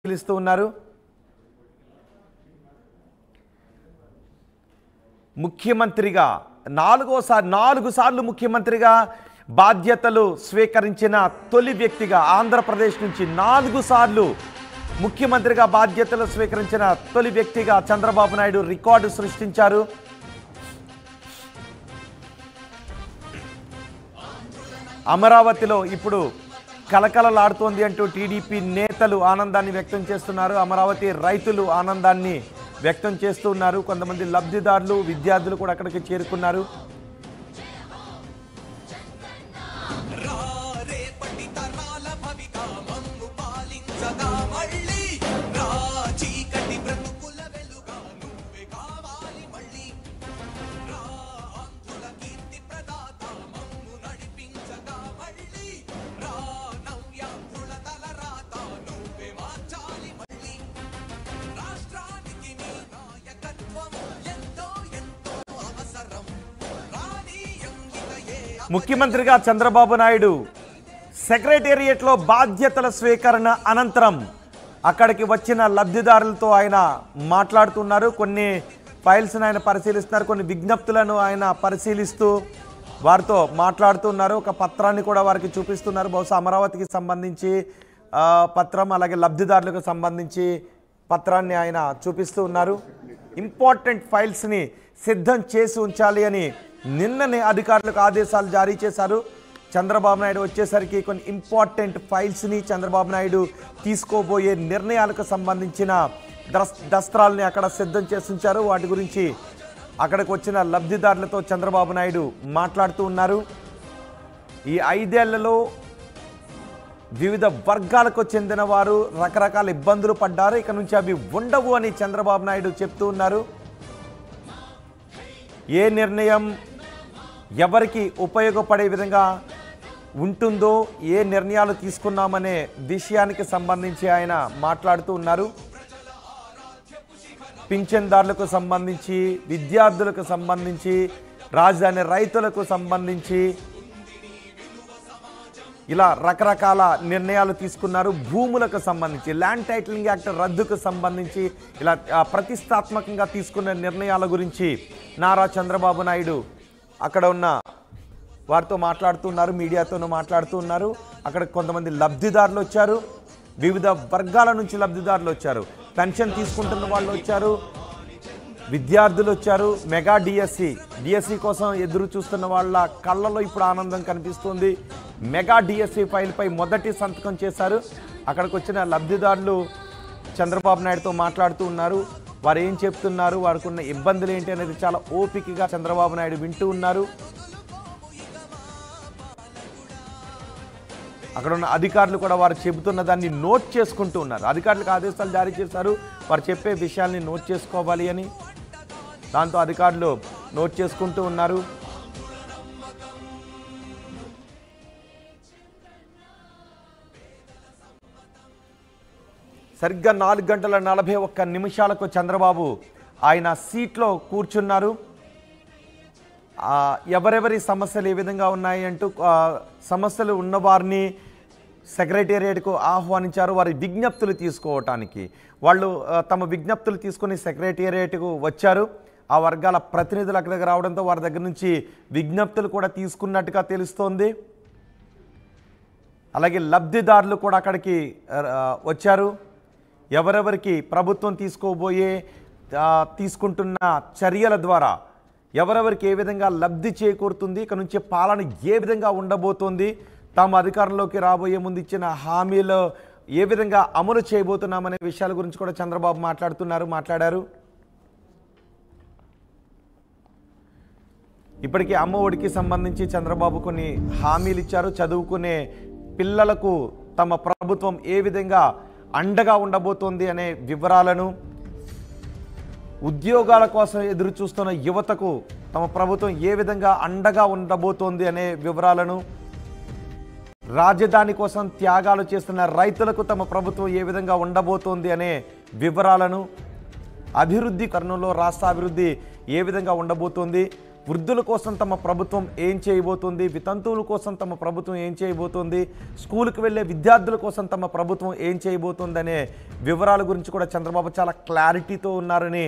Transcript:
పరిశీలిస్తూ ఉన్నారు. ముఖ్యమంత్రిగా 4 సార్లు ముఖ్యమంత్రిగా బాధ్యతలు స్వీకరించిన తొలి వ్యక్తిగా ఆంధ్రప్రదేశ్ నుంచి 4 సార్లు ముఖ్యమంత్రిగా బాధ్యతలు స్వీకరించిన తొలి వ్యక్తిగా చంద్రబాబు నాయుడు రికార్డు సృష్టించారు. అమరావతిలో ఇప్పుడు కలకలలాడుతోంది అంటూ టీడీపీ నేతలు ఆనందాన్ని వ్యక్తం చేస్తున్నారు. అమరావతి రైతులు ఆనందాన్ని వ్యక్తం చేస్తూ ఉన్నారు. కొంతమంది లబ్ధిదారులు విద్యార్థులు కూడా అక్కడికి చేరుకున్నారు. ముఖ్యమంత్రిగా చంద్రబాబు నాయుడు సెక్రటేరియట్లో బాధ్యతల స్వీకరణ అనంతరం అక్కడికి వచ్చిన లబ్ధిదారులతో ఆయన మాట్లాడుతున్నారు. కొన్ని ఫైల్స్ని ఆయన పరిశీలిస్తున్నారు. కొన్ని విజ్ఞప్తులను ఆయన పరిశీలిస్తూ వారితో మాట్లాడుతున్నారు. ఒక పత్రాన్ని కూడా వారికి చూపిస్తున్నారు. బహుశా అమరావతికి సంబంధించి పత్రం, అలాగే లబ్ధిదారులకు సంబంధించి పత్రాన్ని ఆయన చూపిస్తూ ఉన్నారు. ఇంపార్టెంట్ ఫైల్స్ని సిద్ధం చేసి ఉంచాలి అని నిన్ననే అధికారులకు ఆదేశాలు జారీ చేశారు. చంద్రబాబు నాయుడు వచ్చేసరికి కొన్ని ఇంపార్టెంట్ ఫైల్స్ని చంద్రబాబు నాయుడు తీసుకోబోయే నిర్ణయాలకు సంబంధించిన దస్త్రాలని అక్కడ సిద్ధం చేసి ఉంచారు. వాటి గురించి అక్కడికి వచ్చిన లబ్ధిదారులతో చంద్రబాబు నాయుడు మాట్లాడుతూ ఉన్నారు. ఈ 5 ఏళ్లలో వివిధ వర్గాలకు చెందిన వారు రకరకాల ఇబ్బందులు పడ్డారు. ఇక నుంచి అవి ఉండవు అని చంద్రబాబు నాయుడు చెప్తూ ఉన్నారు. ఏ నిర్ణయం ఎవరికి ఉపయోగపడే విధంగా ఉంటుందో, ఏ నిర్ణయాలు తీసుకున్నామనే విషయానికి సంబంధించి ఆయన మాట్లాడుతూ ఉన్నారు. పింఛన్దారులకు సంబంధించి, విద్యార్థులకు సంబంధించి, రాజధాని రైతులకు సంబంధించి ఇలా రకరకాల నిర్ణయాలు తీసుకున్నారు. భూములకు సంబంధించి, ల్యాండ్ టైటిలింగ్ యాక్ట్ రద్దుకు సంబంధించి ఇలా ప్రతిష్టాత్మకంగా తీసుకున్న నిర్ణయాల గురించి నారా చంద్రబాబు నాయుడు అక్కడ ఉన్న వారితో మాట్లాడుతున్నారు. మీడియాతోనూ మాట్లాడుతూ ఉన్నారు. అక్కడ కొంతమంది లబ్ధిదారులు వచ్చారు. వివిధ వర్గాల నుంచి లబ్ధిదారులు వచ్చారు. పెన్షన్ తీసుకుంటున్న వాళ్ళు వచ్చారు, విద్యార్థులు వచ్చారు. మెగా డిఎస్సి కోసం ఎదురు చూస్తున్న వాళ్ళ కళ్ళలో ఇప్పుడు ఆనందం కనిపిస్తుంది. మెగా డిఎస్సి ఫైల్పై మొదటి సంతకం చేశారు. అక్కడికి వచ్చిన లబ్ధిదారులు చంద్రబాబు నాయుడుతో మాట్లాడుతూ ఉన్నారు. వారు ఏం చెప్తున్నారు, వారికి ఉన్న ఇబ్బందులు ఏంటి అనేది చాలా ఓపికగా చంద్రబాబు నాయుడు వింటూ ఉన్నారు. అక్కడ ఉన్న అధికారులు కూడా వారు చెబుతున్న దాన్ని నోట్ చేసుకుంటూ ఉన్నారు. అధికారులకు ఆదేశాలు జారీ చేశారు, వారు చెప్పే విషయాల్ని నోట్ చేసుకోవాలి అని. దాంతో అధికారులు నోట్ చేసుకుంటూ ఉన్నారు. సరిగ్గా 4:41 చంద్రబాబు ఆయన సీట్లో కూర్చున్నారు. ఎవరెవరి సమస్యలు ఏ విధంగా ఉన్నాయి అంటూ సమస్యలు ఉన్నవారిని సెక్రటేరియట్కు ఆహ్వానించారు. వారి విజ్ఞప్తులు తీసుకోవటానికి వాళ్ళు తమ విజ్ఞప్తులు తీసుకొని సెక్రటేరియట్కు వచ్చారు. ఆ వర్గాల ప్రతినిధులు అక్కడికి రావడంతో వారి దగ్గర నుంచి విజ్ఞప్తులు కూడా తీసుకున్నట్టుగా తెలుస్తోంది. అలాగే లబ్ధిదారులు కూడా అక్కడికి వచ్చారు. ఎవరెవరికి ప్రభుత్వం తీసుకుంటున్న చర్యల ద్వారా ఎవరెవరికి ఏ విధంగా లబ్ధి చేకూరుతుంది, ఇక నుంచి పాలన ఏ విధంగా ఉండబోతోంది, తాము అధికారంలోకి రాబోయే ముందు ఇచ్చిన హామీలు ఏ విధంగా అమలు చేయబోతున్నామనే విషయాల గురించి కూడా చంద్రబాబు మాట్లాడారు. ఇప్పటికీ అమ్మ ఒడికి సంబంధించి చంద్రబాబు కొన్ని హామీలు ఇచ్చారు. చదువుకునే పిల్లలకు తమ ప్రభుత్వం ఏ విధంగా అండగా ఉండబోతోంది అనే వివరాలను, ఉద్యోగాల కోసం ఎదురు చూస్తున్న యువతకు తమ ప్రభుత్వం ఏ విధంగా అండగా ఉండబోతోంది అనే వివరాలను, రాజధాని కోసం త్యాగాలు చేస్తున్న రైతులకు తమ ప్రభుత్వం ఏ విధంగా ఉండబోతోంది అనే వివరాలను, అభివృద్ధి కర్ణంలో రాష్ట్ర అభివృద్ధి ఏ విధంగా ఉండబోతోంది, వృద్ధుల కోసం తమ ప్రభుత్వం ఏం చేయబోతుంది, వితంతువుల కోసం తమ ప్రభుత్వం ఏం చేయబోతుంది, స్కూల్కి వెళ్ళే విద్యార్థుల కోసం తమ ప్రభుత్వం ఏం చేయబోతుంది అనే వివరాల గురించి కూడా చంద్రబాబు చాలా క్లారిటీతో ఉన్నారని